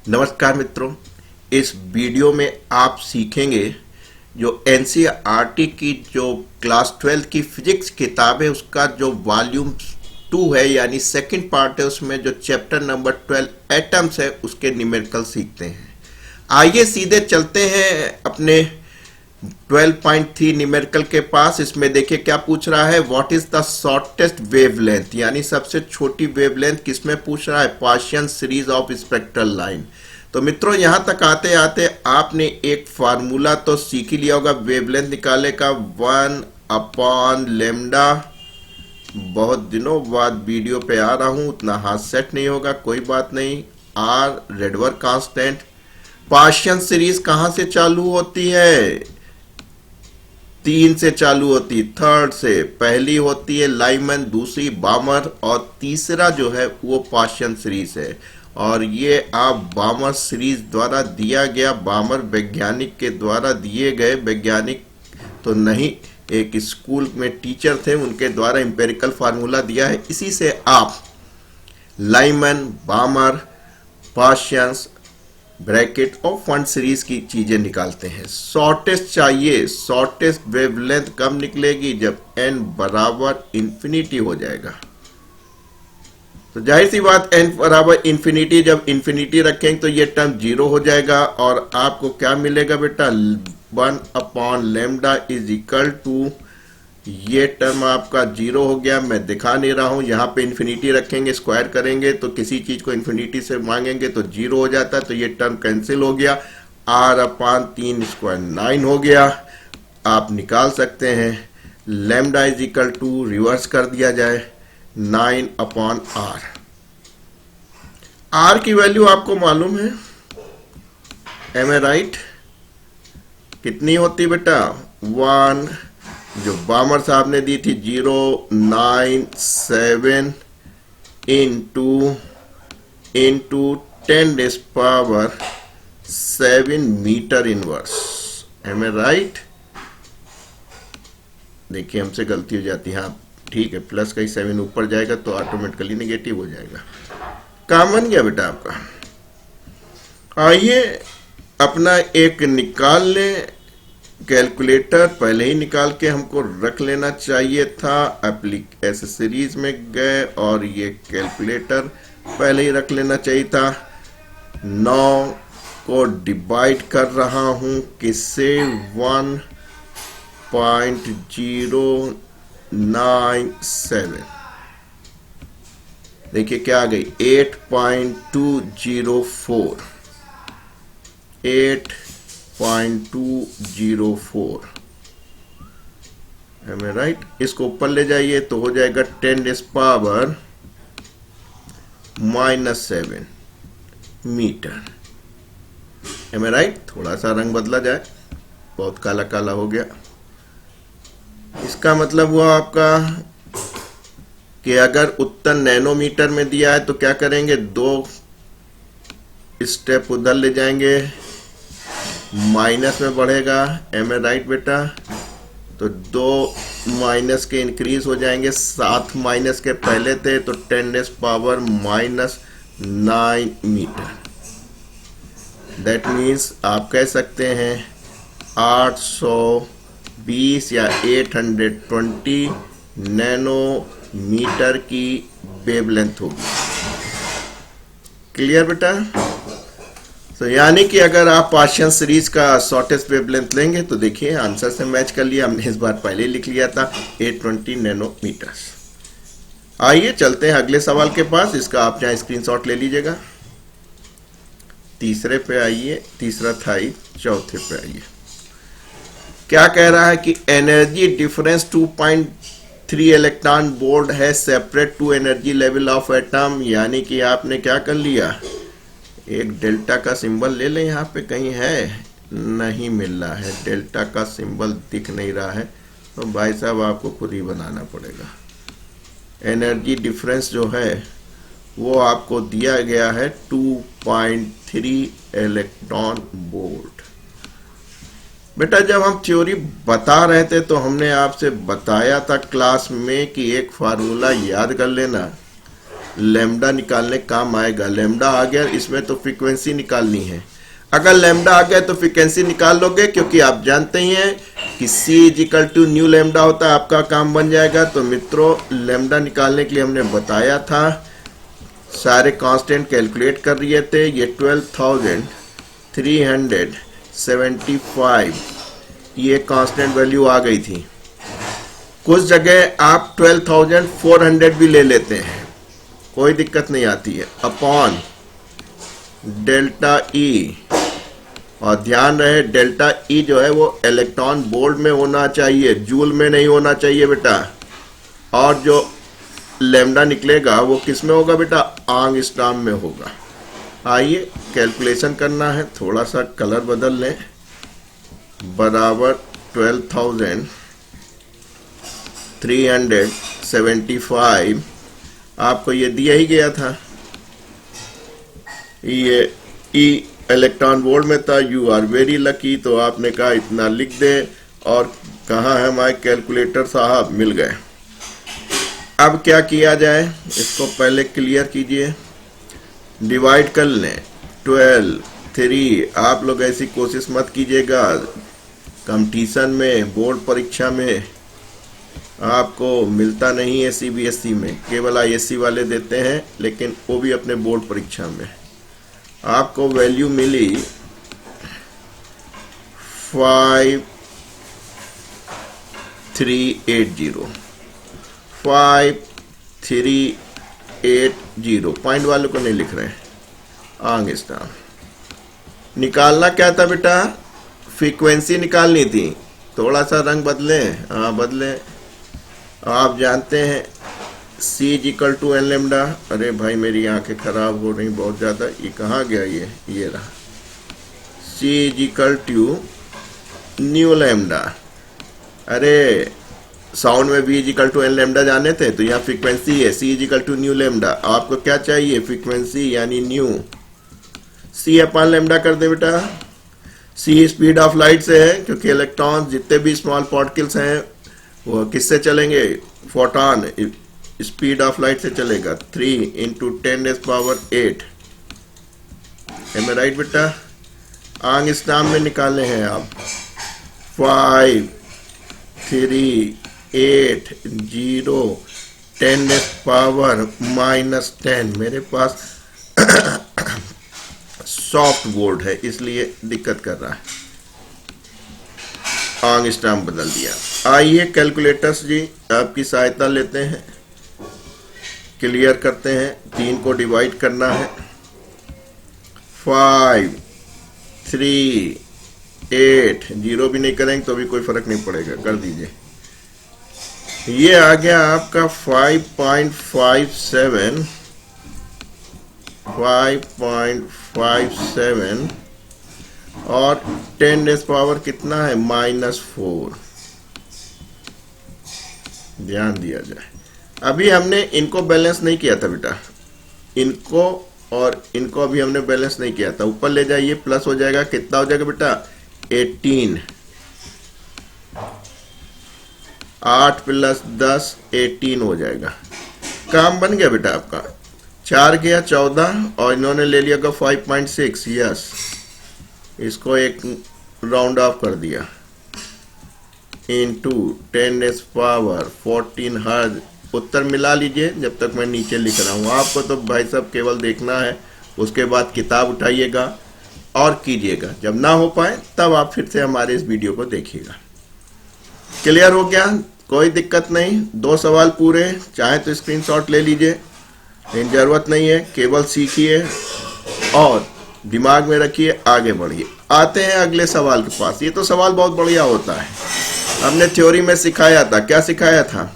नमस्कार मित्रों, इस वीडियो में आप सीखेंगे जो एनसीईआरटी की जो क्लास 12 की फिजिक्स किताब है उसका जो वॉल्यूम 2 है यानी सेकंड पार्ट है, उसमें जो चैप्टर नंबर 12 एटम्स है उसके न्यूमेरिकल सीखते हैं। आइए सीधे चलते हैं अपने 12.3 न्यूमेरिकल के पास। इसमें देखिए क्या पूछ रहा है, what is the shortest wavelength, यानी सबसे छोटी वेवलेंथ किसमें पूछ रहा है, partial series of spectral line. तो मित्रों यहां तक आते आते आपने एक फार्मूला तो सीख ही लिया होगा वेवलेंथ निकालने का, 1/लैम्डा। बहुत दिनों बाद वीडियो पे आ रहा हूं, उतना हाथ सेट नहीं होगा, कोई बात नहीं। R Rydberg constant. Partial series कहां से चालू होती है, 3 से चालू होती, थर्ड से। पहली होती है लाइमन, दूसरी बामर और तीसरा जो है वो पार्शियल सीरीज है। और ये आप बामर सीरीज द्वारा दिया गया, बामर वैज्ञानिक के द्वारा दिए गए, वैज्ञानिक तो नहीं, एक स्कूल में टीचर थे उनके द्वारा एम्पेरिकल फार्मूला दिया है। इसी से आप लाइमन, बामर, पार्शियंस, ब्रैकेट और फंड सीरीज की चीजें निकालते हैं। शॉर्टेस्ट चाहिए, शॉर्टेस्ट वेवलेंथ कब निकलेगी, जब n बराबर इंफिनिटी हो जाएगा। तो जाहिर सी बात n बराबर इंफिनिटी, जब इंफिनिटी रखेंगे तो ये टर्म 0 हो जाएगा और आपको क्या मिलेगा बेटा, 1/लैम्डा इज इक्वल टू, ये टर्म आपका 0 हो गया। मैं दिखा नहीं रहा हूं, यहां पे इंफिनिटी रखेंगे, स्क्वायर करेंगे तो किसी चीज को इंफिनिटी से मांगेंगे तो 0 हो जाता है, तो ये टर्म कैंसिल हो गया। r/3 स्क्वायर 9 हो गया। आप निकाल सकते हैं lambda is equal to, reverse कर दिया जाए, 9/r। r की वैल्यू आपको मालूम है, एम ए राइट, कितनी होती बेटा, 1, जो बामर साहब ने दी थी 097 into 10⁻7 metre inverse. Am I right? देखिए हमसे गलती हो जाती है, हाँ ठीक है, प्लस का ही 7 ऊपर जाएगा तो ऑटोमेटिकली नेगेटिव हो जाएगा। काम बन गया बेटा आपका। आइए अपना एक निकाल लें कैलकुलेटर, पहले ही निकाल के हमको रख लेना चाहिए था। एसेसरीज में गए और ये कैलकुलेटर पहले ही रख लेना चाहिए था। 9 को डिवाइड कर रहा हूं किससे, 1.097। देखिए क्या आ गई, 8.204, 8.204। Am I right? इसको ऊपर ले जाइए तो हो जाएगा 10⁻⁻7 मीटर। M I right? थोड़ा सा रंग बदला जाए, बहुत काला काला हो गया। इसका मतलब हुआ आपका कि अगर उत्तर नैनोमीटर में दिया है तो क्या करेंगे, 2 स्टेप उधर ले जाएंगे, माइनस में बढ़ेगा। एम ए राइट बेटा? तो 2 माइनस के इंक्रीज हो जाएंगे, 7 माइनस के पहले थे तो 10⁻⁹ मीटर। दैट मीन्स आप कह सकते हैं 820 या 820 नैनोमीटर की वेवलेंथ होगी। क्लियर बेटा? तो यानी कि अगर आप पार्शियल सीरीज का शॉर्टेस्ट वेवलेंथ लेंगे तो देखिए आंसर से मैच कर लिया, हमने इस बार पहले ही लिख लिया था, 820 नैनोमीटर। आइए चलते हैं अगले सवाल के पास, इसका आप यहाँ स्क्रीनशॉट ले लीजिएगा। तीसरे पे आइए, तीसरा था ही, चौथे पे आइए। क्या कह रहा है कि एनर्जी डिफरेंस 2.3 इलेक्ट्रॉन वोल्ट है separate two energy level of atom. यानी कि आपने क्या कर लिया, एक डेल्टा का सिंबल ले लें, यहाँ पे कहीं है, नहीं मिल रहा है, डेल्टा का सिंबल दिख नहीं रहा है, तो भाई साहब आपको खुद ही बनाना पड़ेगा। एनर्जी डिफरेंस जो है वो आपको दिया गया है 2.3 इलेक्ट्रॉन वोल्ट। बेटा जब हम थ्योरी बता रहे थे तो हमने आपसे बताया था क्लास में कि एक फार्मूला याद कर लेना, लैम्डा निकालने काम आएगा। लैम्डा आ गया, इसमें तो फ्रीक्वेंसी निकालनी है। अगर लैम्डा आ गया तो फ्रीक्वेंसी निकाल लोगे, क्योंकि आप जानते ही हैं कि C = न्यू लैम्डा होता है, आपका काम बन जाएगा। तो मित्रों, लैम्डा निकालने के लिए हमने बताया था, सारे कांस्टेंट कैलकुलेट कर लिए थे। ये 12,375 ये कांस्टेंट वैल्यू आ गई थी। कुछ जगह आप 12,400 भी ले लेते हैं, कोई दिक्कत नहीं आती है, अपॉन डेल्टा ई। और ध्यान रहे डेल्टा ई जो है वो इलेक्ट्रॉन वोल्ट में होना चाहिए, जूल में नहीं होना चाहिए बेटा। और जो लैम्डा निकलेगा वो किस में होगा बेटा? एंगस्ट्रॉम में होगा। आइए कैलकुलेशन करना है, थोड़ा सा कलर बदल लें। बराबर 12,375 आपको ये दिया ही गया था। ये ई इलेक्ट्रॉन वोल्ट में था। यू आर वेरी लकी, तो आपने कहा इतना लिख दे। और कहाँ है हमारे कैलकुलेटर साहब? मिल गए। अब क्या किया जाए, इसको पहले क्लियर कीजिए, डिवाइड कर लें 12, 3। आप लोग ऐसी कोशिश मत कीजिएगा, कंपटीशन में, बोर्ड परीक्षा में आपको मिलता नहीं है। CBSE में केवल ISC वाले देते हैं, लेकिन वो भी अपने बोर्ड परीक्षा में। आपको वैल्यू मिली 5380। 5380 पॉइंट वालों को नहीं लिख रहे हैं। एंगस्ट्रॉम निकालना क्या था बेटा? फ्रीक्वेंसी निकालनी थी। थोड़ा सा रंग बदलें, हाँ बदलें। आप जानते हैं C = n लैम्डा। अरे भाई मेरी आंखें खराब हो रही बहुत ज़्यादा, ये कहाँ गया? ये रहा। C = new lambda. अरे साउंड में V = n लैम्डा जाने थे, तो यहाँ फ्रीक्वेंसी है। C = new lambda. आपको क्या चाहिए? फ्रीक्वेंसी यानी न्यू। C/लैम्डा कर दे बेटा। C स्पीड ऑफ लाइट से है, क्योंकि इलेक्ट्रॉन जितने भी स्मॉल पार्टिकल्स हैं वो किससे चलेंगे? फोटॉन स्पीड ऑफ लाइट से चलेगा। 3 × 10⁸ है मैं राइट बेटा? एंगस्ट्रॉम में निकाले हैं आप। 5380 10⁻⁻10। मेरे पास सॉफ्ट बोर्ड है, इसलिए दिक्कत कर रहा है। एंगस्ट्रॉम बदल दिया। आइए कैलकुलेटर्स जी आपकी सहायता लेते हैं, क्लियर करते हैं। 3 को डिवाइड करना है। 5 3 8 0 भी नहीं करेंगे तो भी कोई फर्क नहीं पड़ेगा, कर दीजिए। ये आ गया आपका 5.57 और 10⁻⁻ कितना है? -4। ध्यान दिया जाए। अभी हमने इनको बैलेंस नहीं किया था बेटा, इनको और इनको अभी हमने बैलेंस नहीं किया था। ऊपर ले जाइए, प्लस हो जाएगा। कितना हो जाएगा बेटा? 18। 8 + 10 18 हो जाएगा। काम बन गया बेटा आपका। 4 गया 14 और इन्होंने ले लिया 5.6। यस, इसको एक राउंड ऑफ कर दिया। Into 10⁻14 hertz. उत्तर मिला लीजिए जब तक मैं नीचे लिख रहा हूँ। आपको तो भाई साहब केवल देखना है, उसके बाद किताब उठाइएगा और कीजिएगा। जब ना हो पाए तब आप फिर से हमारे इस वीडियो को देखिएगा। क्लियर हो गया? कोई दिक्कत नहीं। 2 सवाल पूरे, चाहे तो स्क्रीनशॉट ले लीजिए, लेकिन जरूरत नहीं है। केवल सीखिए और दिमाग में रखिए, आगे बढ़िए। आते हैं अगले सवाल के पास। ये तो सवाल बहुत बढ़िया होता है। हमने थ्योरी में सिखाया था, क्या सिखाया था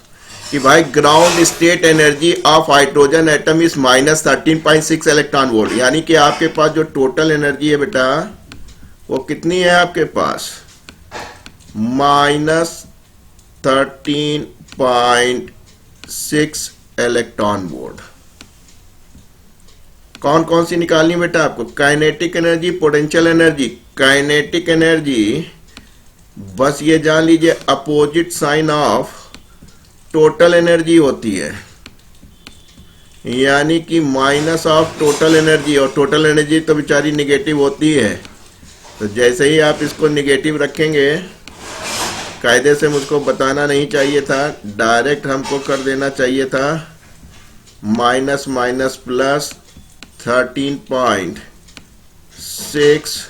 कि भाई ground state energy of hydrogen atom is -13.6 electron volt. यानी कि आपके पास जो टोटल एनर्जी है बेटा वो कितनी है आपके पास? -13.6 इलेक्ट्रॉन वोल्ट। कौन कौन सी निकालनी बेटा आपको? Kinetic energy, potential energy. Kinetic energy बस ये जान लीजिए opposite sign of total energy होती है। यानी कि माइनस ऑफ टोटल एनर्जी, और टोटल एनर्जी तो बेचारी निगेटिव होती है। तो जैसे ही आप इसको निगेटिव रखेंगे, कायदे से मुझको बताना नहीं चाहिए था, डायरेक्ट हमको कर देना चाहिए था minus minus plus 13.6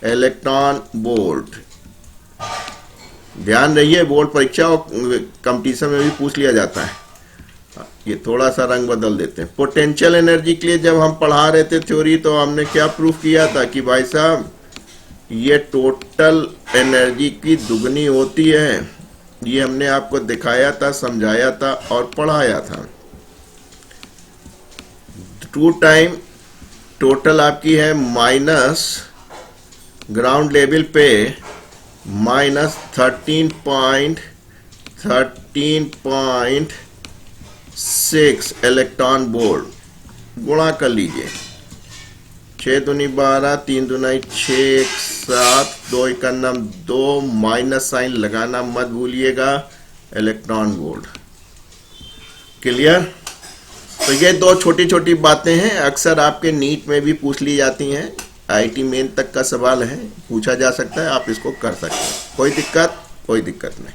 electron volt. ध्यान रहिए, बोर्ड परीक्षा और कंपटीशन में भी पूछ लिया जाता है। ये थोड़ा सा रंग बदल देते हैं। पोटेंशियल एनर्जी के लिए जब हम पढ़ा रहे थे थ्योरी, तो हमने क्या प्रूफ किया था कि भाई साहब ये टोटल एनर्जी की दुगनी होती है। ये हमने आपको दिखाया था, समझाया था और पढ़ाया था। 2 टाइम टोटल आपकी है माइनस ग्राउंड लेवल पे माइनस 13.6 इलेक्ट्रॉन वोल्ट, गुणा कर लीजिए। 6 दूनी 12, 3 दूना 6, 7, 2 1 2, माइनस साइन लगाना मत भूलिएगा, इलेक्ट्रॉन वोल्ट। क्लियर? तो ये 2 छोटी छोटी बातें हैं, अक्सर आपके नीट में भी पूछ ली जाती हैं। आईटी मेन तक का सवाल है, पूछा जा सकता है, आप इसको कर सकते हैं, कोई दिक्कत नहीं।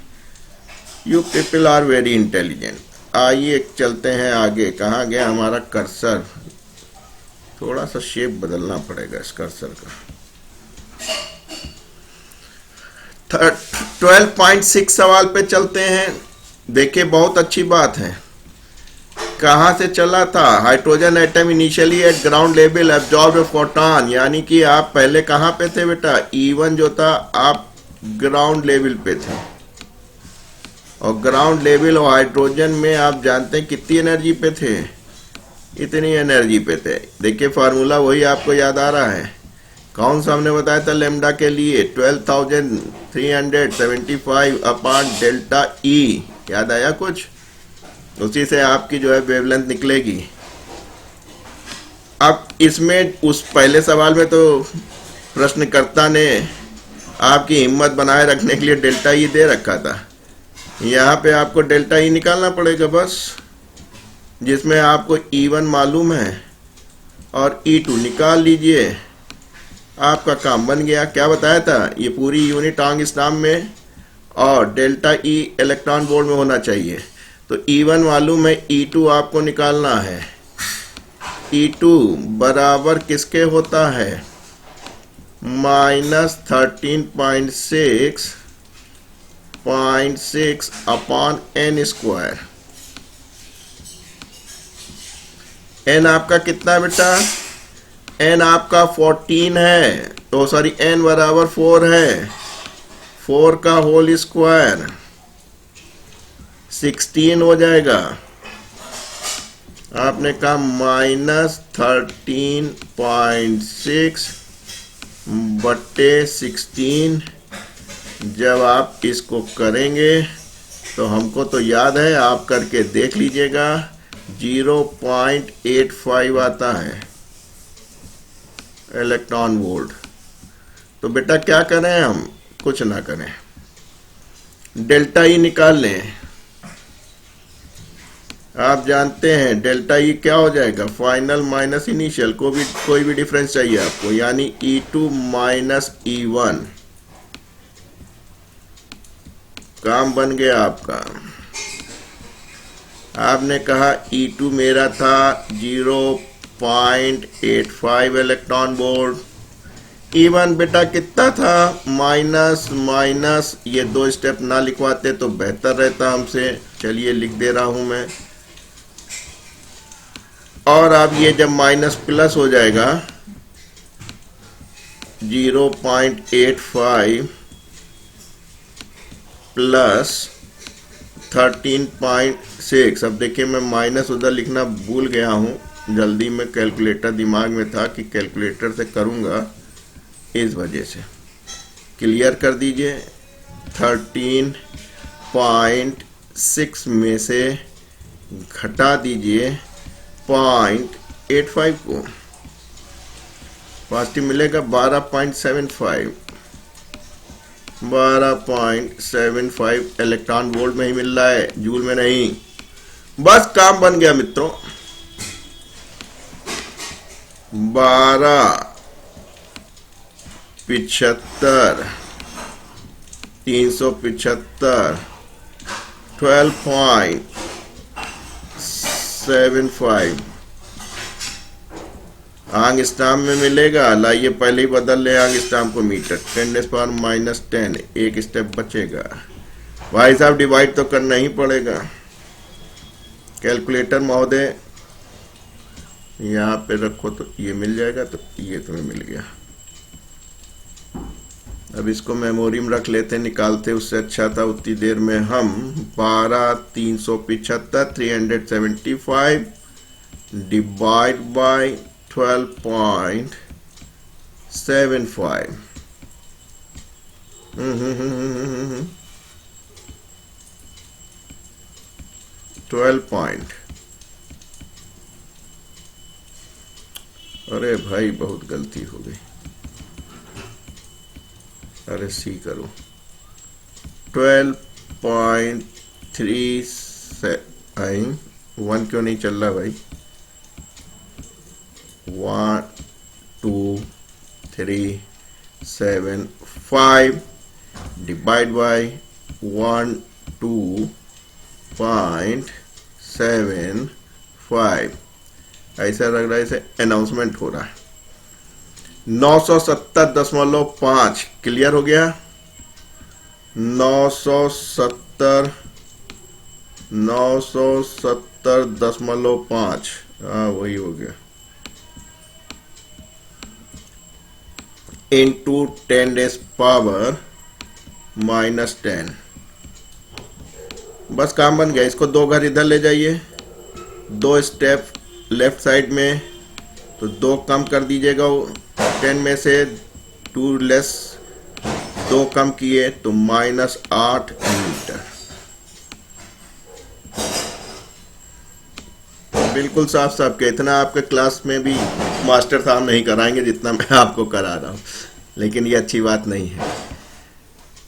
You people are very intelligent. आइए चलते हैं आगे। कहाँ गया हमारा कर्सर? थोड़ा सा शेप बदलना पड़ेगा इस कर्सर का। 12.6 सवाल पे चलते हैं। देखिए, बहुत अच्छी बात है। कहाँ से चला था? Hydrogen atom initially at ground level absorb photon, यानी कि आप पहले कहाँ पे थे बेटा? E1 जो था, आप ग्राउंड लेवल पे थे, और ग्राउंड लेवल और हाइड्रोजन में आप जानते हैं कितनी एनर्जी पे थे? इतनी एनर्जी पे थे। देखिए फार्मूला वही आपको याद आ रहा है। कौन सा हमने बताया था लेमडा के लिए? 12,375 अपॉन डेल्टा ई। याद आया कुछ? उसी से आपकी जो है वेवलेंथ निकलेगी। अब इसमें उस पहले सवाल में तो प्रश्नकर्ता ने आपकी हिम्मत बनाए रखने के लिए डेल्टा ई दे रखा था। यहाँ पे आपको डेल्टा ई निकालना पड़ेगा बस, जिसमें आपको E1 मालूम है और E2 निकाल लीजिए। आपका काम बन गया। क्या बताया था? ये पूरी यूनिट आंगस्ट्रॉम में और डेल्टा ई इलेक्ट्रॉन वोल्ट में होना चाहिए। तो E1 मालूम है, E2 आपको निकालना है। E2 बराबर किसके होता है? Minus 13.6 upon n square. n आपका कितना बेटा? n आपका 14 है, तो सॉरी n बराबर 4 है। 4 का होल स्क्वायर 16 हो जाएगा। आपने कहा माइनस 13.6 बट्टे 16। जब आप इसको करेंगे तो हमको तो याद है, आप करके देख लीजिएगा, 0.85 आता है इलेक्ट्रॉन वोल्ट। तो बेटा क्या करें हम? कुछ ना करें, डेल्टा ई निकाल लें। आप जानते हैं डेल्टा ई क्या हो जाएगा? फाइनल माइनस इनिशियल, कोई भी डिफरेंस चाहिए आपको, यानी E2 माइनस E1। काम बन गया आपका। आपने कहा E2 मेरा था 0.85 इलेक्ट्रॉन वोल्ट। E1 बेटा कितना था? माइनस माइनस, ये 2 स्टेप ना लिखवाते तो बेहतर रहता हमसे। चलिए लिख दे रहा हूं मैं। और अब ये जब माइनस प्लस हो जाएगा 0.85 प्लस 13.6। अब देखिए, मैं माइनस उधर लिखना भूल गया हूँ, जल्दी में कैलकुलेटर दिमाग में था कि कैलकुलेटर से करूँगा, इस वजह से। क्लियर कर दीजिए। 13.6 में से घटा दीजिए 0.85 को, पॉजिटिव मिलेगा 12.75 इलेक्ट्रॉन वोल्ट में ही मिल रहा है, जूल में नहीं। बस काम बन गया मित्रों। 1275 375 12.75 आंगस्ट्राम में मिलेगा। लाइए पहले ही बदल ले आंगस्ट्राम को मीटर। 10⁻⁻10 एक स्टेप बचेगा। भाई साहब डिवाइड तो करना ही पड़ेगा। कैलकुलेटर महोदय यहाँ पे रखो तो ये मिल जाएगा, तो ये तुम्हें मिल गया। अब इसको मेमोरी में रख लेते, निकालते उससे अच्छा था उतनी देर में हम 12,375 375 डिवाइड बाय 12.75 12 पॉइंट। अरे भाई बहुत गलती हो गई। अरे सी करो 12.37 1 क्यों नहीं चल रहा भाई। 1 2 3 7 5 डिवाइड बाय 12.75 ऐसा लग रहा है इसे अनाउंसमेंट हो रहा है। 970.5 क्लियर हो गया। 970.5 हाँ वही हो गया इंटू 10⁻⁻10। बस काम बन गया। इसको 2 घर इधर ले जाइए, 2 स्टेप लेफ्ट साइड में, तो 2 कम कर दीजिएगा। 10 में से 2 लेस 2 कम किए तो -8 मीटर। बिल्कुल साफ साफ के। इतना आपके क्लास में भी मास्टर साहब नहीं कराएंगे जितना मैं आपको करा रहा हूं, लेकिन ये अच्छी बात नहीं है।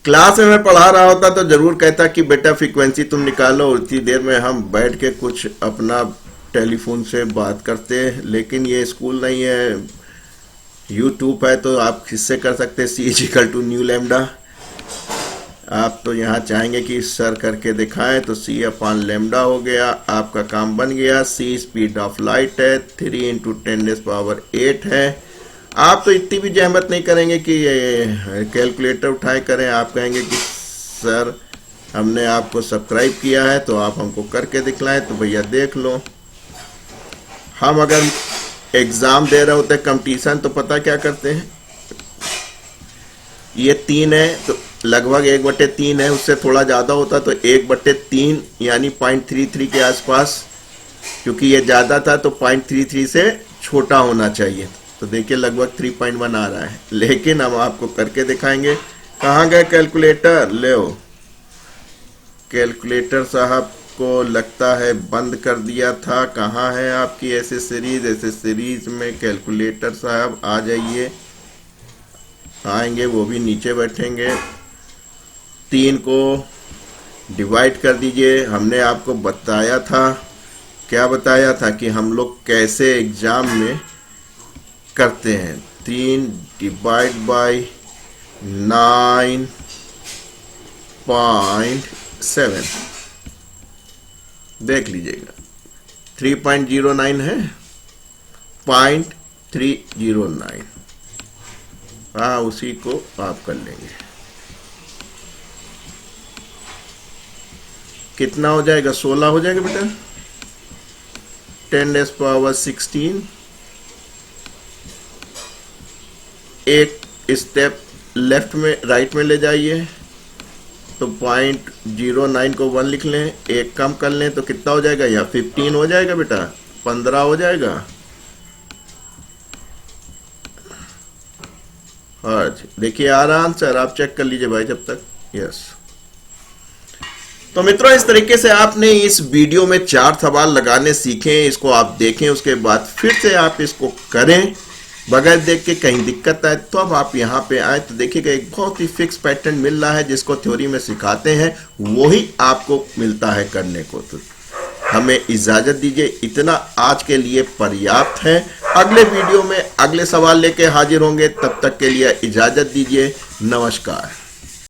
क्लास में मैं पढ़ा रहा होता तो जरूर कहता कि बेटा फ्रीक्वेंसी तुम निकालो, उतनी देर में हम बैठ के कुछ अपना टेलीफोन से बात करते, लेकिन ये स्कूल नहीं है, यूट्यूब है, तो आप किससे कर सकते C = न्यू लैम्डा। आप तो यहाँ चाहेंगे कि सर करके दिखाएं, तो C/λ हो गया, आपका काम बन गया। C स्पीड ऑफ लाइट है, 3 × 10⁸ है। आप तो इतनी भी जहमत नहीं करेंगे कि कैलकुलेटर उठाए करें। आप कहेंगे कि सर हमने आपको सब्सक्राइब किया है तो आप हमको करके दिखलाएं, तो भैया देख लो। हम अगर एग्जाम दे रहे होते कंपटीशन, तो पता क्या करते हैं, ये 3 है तो लगभग 1/3 है, उससे थोड़ा ज़्यादा होता तो 1/3 यानी 0.33 के आसपास, क्योंकि ये ज़्यादा था तो 0.33 से छोटा होना चाहिए। तो देखिए लगभग 3.1 आ रहा है, लेकिन हम आपको करके दिखाएंगे। कहाँ गए कैलकुलेटर? ले ओ कैलकुलेटर साहब को लगता है बंद कर दिया था। कहाँ है आपकी एसेसरीज? एसेसरीज में कैलकुलेटर साहब आ जाइए। आएंगे, वो भी नीचे बैठेंगे। 3 को डिवाइड कर दीजिए। हमने आपको बताया था, क्या बताया था कि हम लोग कैसे एग्जाम में करते हैं। 3 डिवाइड बाय 9.7 देख लीजिएगा। 3.09 है, 0.309। हाँ उसी को आप कर लेंगे। कितना हो जाएगा? 16 हो जाएगा बेटा। 10⁻16। एक स्टेप लेफ्ट में राइट में ले जाइए, तो 0.09 को 1 लिख लें, एक कम कर लें तो कितना हो जाएगा? या 15 हो जाएगा बेटा, 15 हो जाएगा। हाँ देखिए आ रहा आंसर, आप चेक कर लीजिए भाई जब तक। यस। तो मित्रों इस तरीके से आपने इस वीडियो में 4 सवाल लगाने सीखे। इसको आप देखें, उसके बाद फिर से आप इसको करें। बगैर देख के कहीं दिक्कत आए तो अब आप यहाँ पे आए तो देखिएगा एक बहुत ही फिक्स पैटर्न मिल रहा है, जिसको थ्योरी में सिखाते हैं वही आपको मिलता है करने को। तो हमें इजाजत दीजिए, इतना आज के लिए पर्याप्त है। अगले वीडियो में अगले सवाल लेके हाजिर होंगे। तब तक के लिए इजाजत दीजिए। नमस्कार।